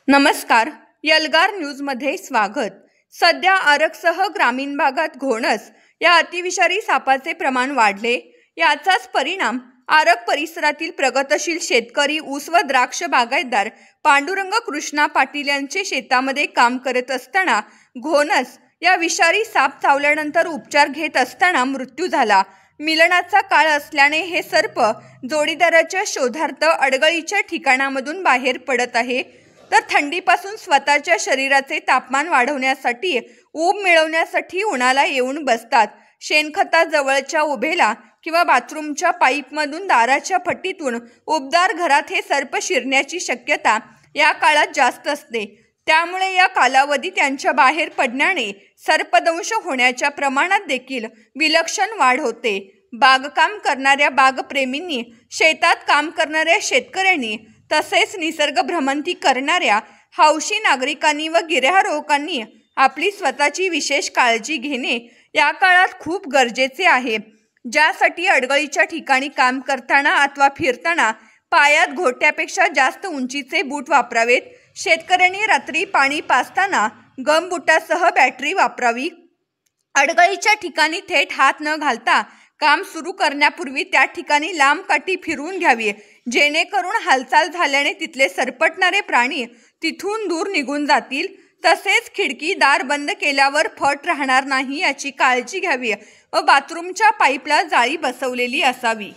नमस्कार, यलगार न्यूजमध्ये स्वागत। सध्या आरकसह ग्रामीण भागात घोणस या अतिविषारी सापाचे प्रमाण वाढले। याचाच परिणाम आरक परिसरातील प्रगतशील शेतकरी ऊस व द्राक्ष बागायतदार पांडुरंग कृष्णा पाटील यांचे शेतामध्ये काम करत असताना घोणस या विषारी साप चावल्यानंतर उपचार घेत असताना मृत्यू झाला। मिलनाचा काळ असल्याने हे सर्प जोडीदाराच्या शोधार्थ अडगळीच्या ठिकाणामधून बाहेर पडत आहे, तर थंडीपासून स्वतःच्या शरीराचे तापमान वाढवण्यासाठी ऊब मिळवण्यासाठी उन्हाला येऊन बसतात। शेणखताजवळच्या उभेला किंवा बाथरूमच्या पाईपमधून दाराच्या फटीतून उबदार घरात हे सर्प शिरण्याची शक्यता या काळात जास्त असते। त्यामुळे या कालावधी त्यांच्या बाहेर पडण्याने सर्पदंश होण्याच्या प्रमाणात देखील विलक्षण वाढ होते। बागकाम करणाऱ्या बागप्रेमींनी, शेतात काम करणाऱ्या शेतकऱ्यांनी, तसेच निसर्ग भ्रमंती करणाऱ्या हौशी नागरिकांनी व गिर्यारोहकांनी आपली स्वतःची विशेष काळजी घेणे या काळात खूप गरजेचे आहे। ज्यासाठी अडगळीच्या ठिकाणी काम करताना अथवा फिरताना पायात घोट्यापेक्षा जास्त उंचीचे बूट वापरावेत। शेतकऱ्यांनी रात्री पाणी पाजताना गमबुटासह बॅटरी वापरावी। अडगळीच्या ठिकाणी थेट हात न घालता काम सुरू करण्यापूर्वी त्या ठिकाणी लांब काठी फिरवून घ्यावी, जेणेकरून हालचाल झाल्याने तिथले सरपटणारे प्राणी तिथून दूर निघून जातील। तसेच खिडकी दार बंद केल्यावर फट राहणार नाही याची काळजी घ्यावी व बाथरूमच्या पाईपला जाळी बसवलेली असावी।